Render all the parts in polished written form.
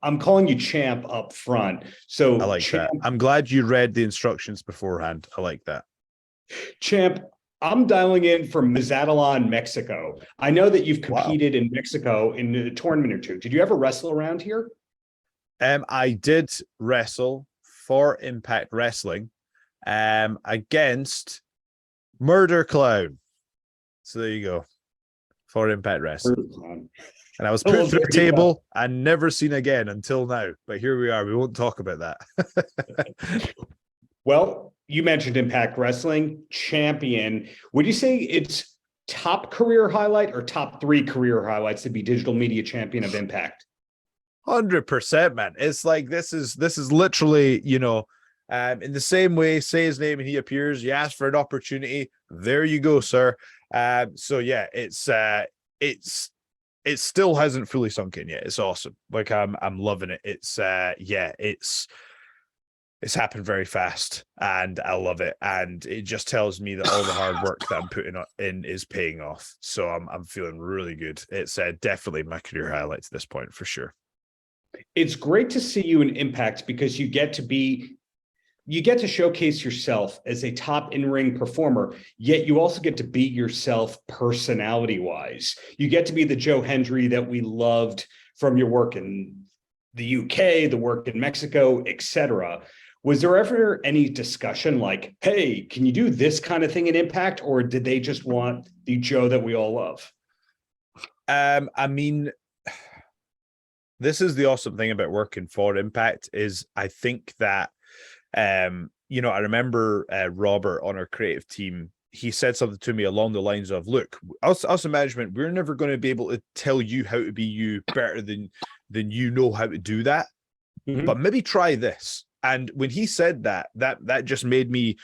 I'm calling you Champ up front. I So like that. I'm glad you read the instructions beforehand. I like that. Champ, I'm dialing in from Mazatlan, Mexico. I know that you've Wow. competed in Mexico in a tournament or two. Did you ever wrestle around here? I did wrestle for Impact Wrestling against Murder Clown. So there you go. For Impact Wrestling. And I was put through a table and never seen again until now. But here we are. We won't talk about that. Well, you mentioned Impact Wrestling champion. Would you say it's top career highlight or top 3 career highlights to be digital media champion of Impact? 100%, man. It's like this is literally, in the same way, say his name and he appears. You ask for an opportunity. There you go, sir. So yeah, it still hasn't fully sunk in yet. It's awesome. Like I'm loving it. It's happened very fast and I love it. And it just tells me that all the hard work that I'm putting in is paying off. So I'm feeling really good. It's definitely my career highlight to this point for sure. It's great to see you in Impact because you get to showcase yourself as a top in-ring performer, yet you also get to be yourself personality-wise. You get to be the Joe Hendry that we loved from your work in the UK, the work in Mexico, etc. Was there ever any discussion like, hey, can you do this kind of thing in Impact? Or did they just want the Joe that we all love? I mean, this is the awesome thing about working for Impact is I think that, I remember Robert on our creative team, he said something to me along the lines of, look, us in management, we're never going to be able to tell you how to be you better than you know how to do that. Mm-hmm. But maybe try this. And when he said that just made me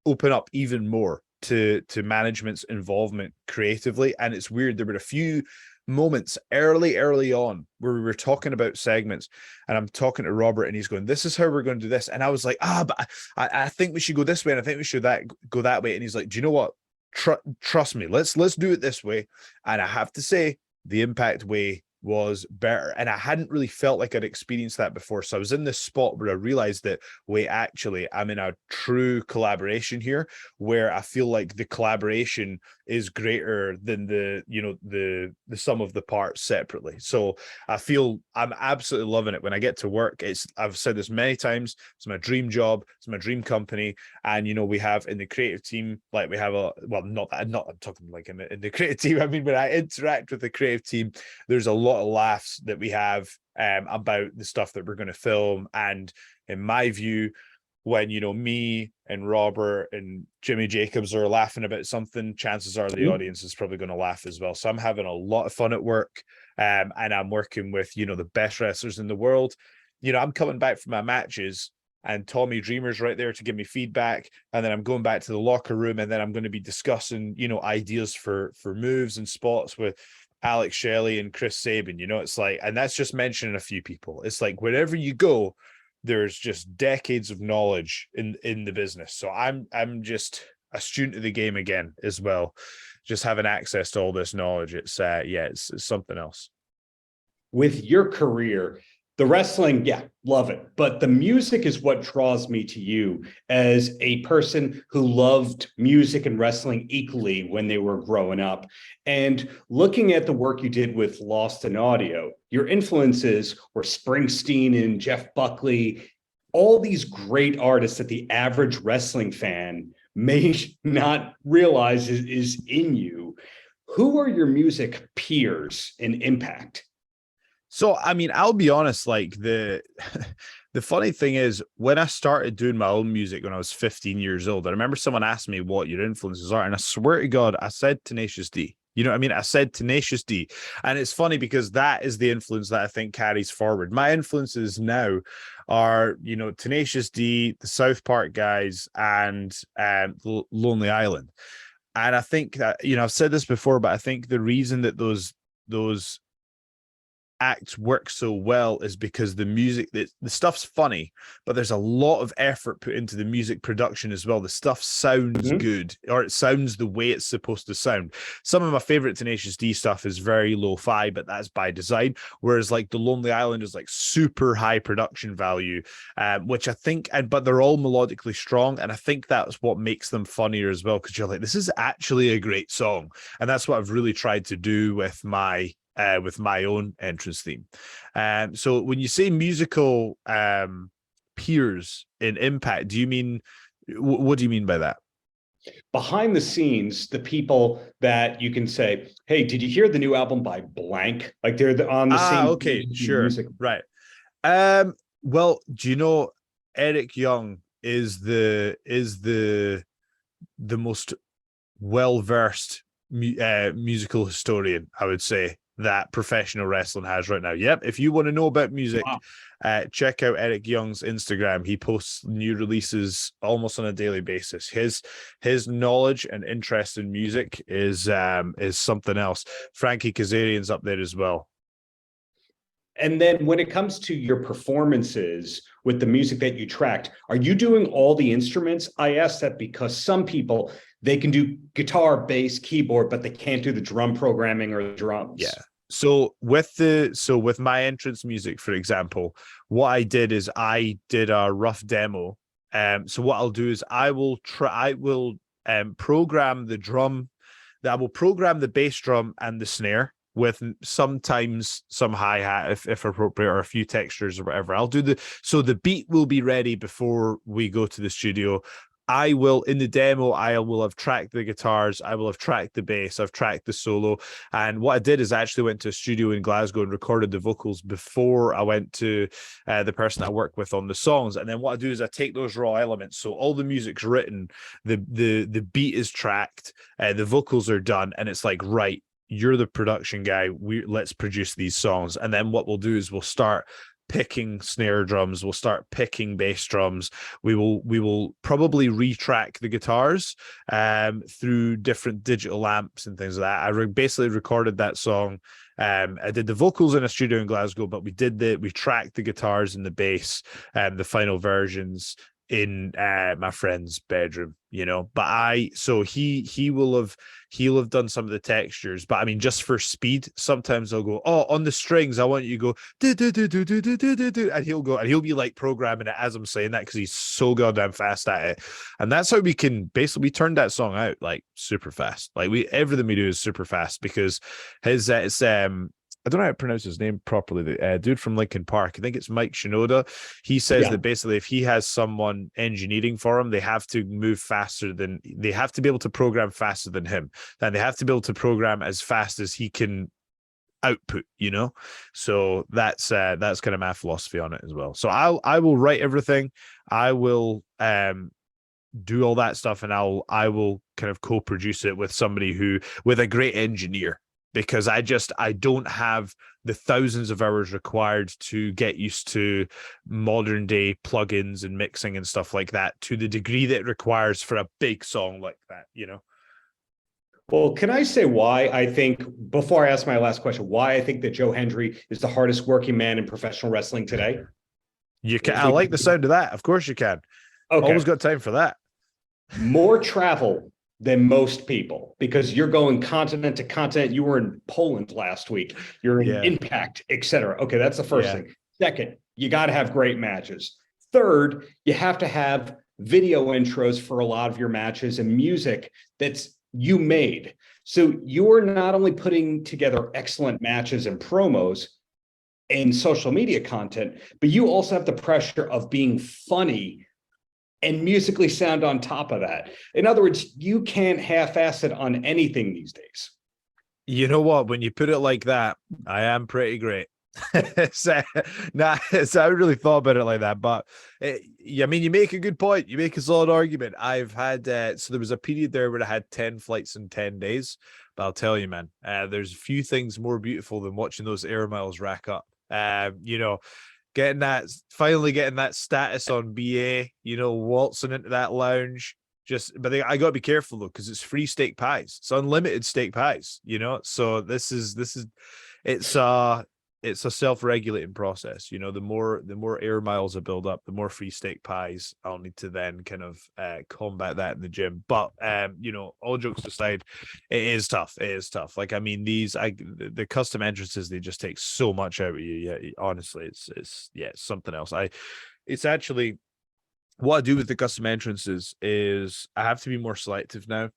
open up even more to management's involvement creatively. And it's weird. There were a few moments early on where we were talking about segments and I'm talking to Robert and he's going, this is how we're going to do this. And I was like, but I think we should go this way. And I think we should go that way. And he's like, do you know what? Trust me, let's do it this way. And I have to say the Impact way was better. And I hadn't really felt like I'd experienced that before. So I was in this spot where I realized that, wait, actually, I'm in a true collaboration here where I feel like the collaboration is greater than the sum of the parts separately. So I feel I'm absolutely loving it when I get to work. I've said this many times, it's my dream job, it's my dream company. And, we have in the creative team, like we have I'm talking like in the creative team. I mean, when I interact with the creative team, there's a lot of laughs that we have about the stuff that we're going to film. And in my view, when me and Robert and Jimmy Jacobs are laughing about something, chances are the audience is probably going to laugh as well. So I'm having a lot of fun at work, and I'm working with the best wrestlers in the world. I'm coming back from my matches and Tommy Dreamer's right there to give me feedback, and then I'm going back to the locker room, and then I'm going to be discussing ideas for moves and spots with Alex Shelley and Chris Sabin. It's like, and that's just mentioning a few people. It's like wherever you go, there's just decades of knowledge in the business. So I'm just a student of the game again as well. Just having access to all this knowledge. It's something else. With your career, the wrestling, love it. But the music is what draws me to you as a person who loved music and wrestling equally when they were growing up. And looking at the work you did with Lost in Audio, your influences were Springsteen and Jeff Buckley, all these great artists that the average wrestling fan may not realize is in you. Who are your music peers in Impact? So, I mean, I'll be honest, like the funny thing is when I started doing my own music when I was 15 years old, I remember someone asked me what your influences are. And I swear to God, I said Tenacious D. You know what I mean? I said Tenacious D. And it's funny because that is the influence that I think carries forward. My influences now are, Tenacious D, the South Park guys, and Lonely Island. And I think that, I've said this before, but I think the reason that those act works so well is because the music, the stuff's funny, but there's a lot of effort put into the music production as well. The stuff sounds good, or it sounds the way it's supposed to sound. Some of my favorite Tenacious D stuff is very lo-fi, but that's by design. Whereas like the Lonely Island is like super high production value, which I think, but they're all melodically strong, and I think that's what makes them funnier as well. Because you're like, this is actually a great song, and that's what I've really tried to do with my own entrance theme. So when you say musical peers in Impact, do you mean, what do you mean by that? Behind the scenes, the people that you can say, hey, did you hear the new album by blank? Like they're on the same. Okay, sure. Music. Right. Well, do you know Eric Young is the most well-versed musical historian, I would say, that professional wrestling has right now. Yep. If you want to know about music, check out Eric Young's Instagram. He posts new releases almost on a daily basis. His knowledge and interest in music is something else. Frankie Kazarian's up there as well. And then when it comes to your performances with the music that you tracked, are you doing all the instruments? I ask that because some people, they can do guitar, bass, keyboard, but they can't do the drum programming or the drums. Yeah. So with my entrance music, for example, what I did is I did a rough demo. So what I'll do is I will program the drum, I will program the bass drum and the snare with sometimes some hi-hat if appropriate, or a few textures or whatever. I'll do so the beat will be ready before we go to the studio. I will, in the demo, I will have tracked the guitars, I will have tracked the bass, I've tracked the solo. And what I did is I actually went to a studio in Glasgow and recorded the vocals before I went to the person I work with on the songs. And then what I do is I take those raw elements. So all the music's written, the beat is tracked, the vocals are done, and it's like, right, you're the production guy, let's produce these songs. And then what we'll do is we'll start picking snare drums, we'll start picking bass drums, we will probably retrack the guitars through different digital amps and things like that. I basically recorded that song. I did the vocals in a studio in Glasgow, but we tracked the guitars and the bass, the final versions in my friend's bedroom, but he'll have done some of the textures, but I mean, just for speed, sometimes I'll go, oh, on the strings, I want you to go do, do, do, do, do, do, do, do, do, and he'll be like programming it as I'm saying that, because he's so goddamn fast at it. And that's how we can basically turn that song out like super fast. Like everything we do is super fast, because it's I don't know how to pronounce his name properly. The dude from Linkin Park, I think it's Mike Shinoda. He says that basically if he has someone engineering for him, they have to they have to be able to program faster than him. And they have to be able to program as fast as he can output, So that's kind of my philosophy on it as well. So I will write everything. I will do all that stuff, and I will kind of co-produce it with somebody with a great engineer, because I don't have the thousands of hours required to get used to modern day plugins and mixing and stuff like that to the degree that it requires for a big song like that, Well, can I say why I think, before I ask my last question, why I think that Joe Hendry is the hardest working man in professional wrestling today? You can. I like the sound of that. Of course you can. Okay. Always got time for that. More travel than most people, because you're going continent to continent. You were in Poland last week. You're in Impact, etc. Okay, that's the first thing. Second, you got to have great matches. Third, you have to have video intros for a lot of your matches and music that's you made. So you're not only putting together excellent matches and promos and social media content, but you also have the pressure of being funny and musically sound on top of that. In other words, you can't half-ass it on anything these days. You know what? When you put it like that, I am pretty great. So I really thought about it like that, but I mean, you make a good point. You make a solid argument. I've had so there was a period there where I had 10 flights in 10 days, but I'll tell you, man, there's a few things more beautiful than watching those air miles rack up. Finally getting that status on BA, waltzing into that lounge. I got to be careful though, because it's free steak pies. It's unlimited steak pies, So it's it's a self-regulating process. You know, the more air miles I build up, the more free steak pies I'll need to then kind of combat that in the gym. But you know, all jokes aside, it is tough. It is tough. Like, I mean, the custom entrances, they just take so much out of you. Yeah, honestly, it's something else. It's actually, what I do with the custom entrances is I have to be more selective now.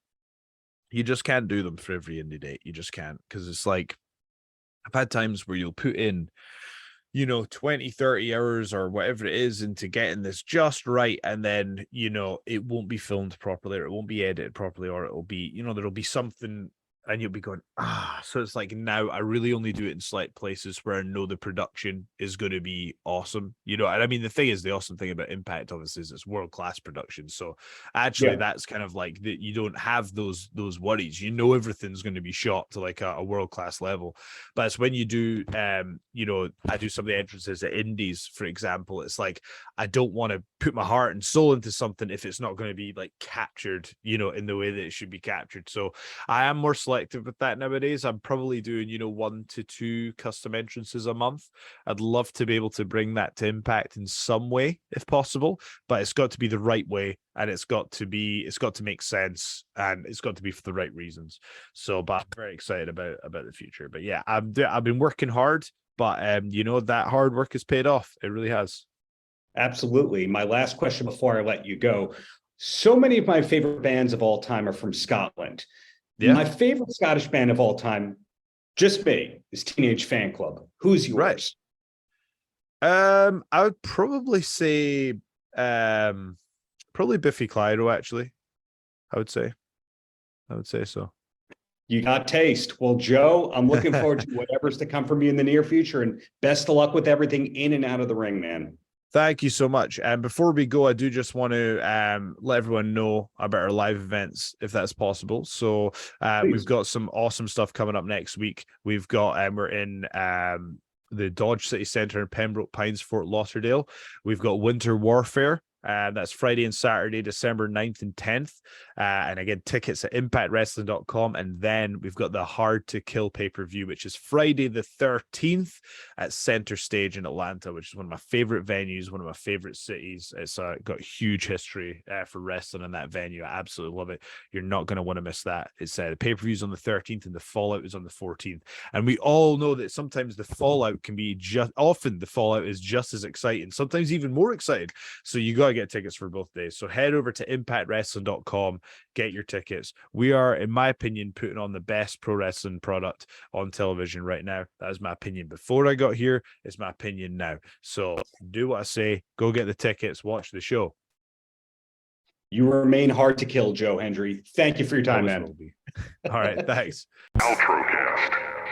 You just can't do them for every indie date. You just can't, because it's like, I've had times where you'll put in, you know, 20, 30 hours or whatever it is into getting this just right. And then, you know, it won't be filmed properly, or it won't be edited properly, or it'll be, you know, there'll be something and you'll be going, so it's like, now I really only do it in select places where I know the production is going to be awesome, you know. And I mean, the thing is, the awesome thing about Impact, obviously, is it's world-class production. So actually, that's kind of like that, you don't have those worries. You know, everything's going to be shot to like a world-class level. But it's when you do, you know, I do some of the entrances at indies, for example, it's like, I don't want to put my heart and soul into something if it's not going to be like captured, you know, in the way that it should be captured. So I am more selective with that nowadays. I'm probably doing, you know, 1 to 2 custom entrances a month. I'd love to be able to bring that to Impact in some way if possible, but it's got to be the right way, and it's got to make sense, and it's got to be for the right reasons. So, but I'm very excited about the future. But yeah, I've been working hard, but you know, that hard work has paid off. It really has. Absolutely. My last question before I let you go. So many of my favorite bands of all time are from Scotland. Yeah. My favorite Scottish band of all time, just me, is Teenage Fan Club. Who's yours? Right. I would probably say probably Biffy Clyro, actually. I would say so. You got taste. Well, Joe, I'm looking forward to whatever's to come from you in the near future, and best of luck with everything in and out of the ring, man. Thank you so much. And before we go, I do just want to let everyone know about our live events, if that's possible. So we've got some awesome stuff coming up next week. We've got, we're in the Dodge City Centre in Pembroke Pines, Fort Lauderdale. We've got Winter Warfare. That's Friday and Saturday, December 9th and 10th. And again, tickets at impactwrestling.com. And then we've got the Hard to Kill pay-per-view, which is Friday the 13th at Center Stage in Atlanta, which is one of my favorite venues, one of my favorite cities. It's got huge history for wrestling in that venue. I absolutely love it. You're not going to want to miss that. It's the pay-per-view is on the 13th and the Fallout is on the 14th. And we all know that sometimes the Fallout can be often the Fallout is just as exciting, sometimes even more exciting. So you got to get tickets for both days. So head over to impactwrestling.com, get your tickets. We are, in my opinion, putting on the best pro wrestling product on television right now. That was my opinion before I got here. It's my opinion now. So do what I say. Go get the tickets. Watch the show. You remain hard to kill, Joe Hendry. Thank you for your time, man. All right. Thanks. Paltrocast.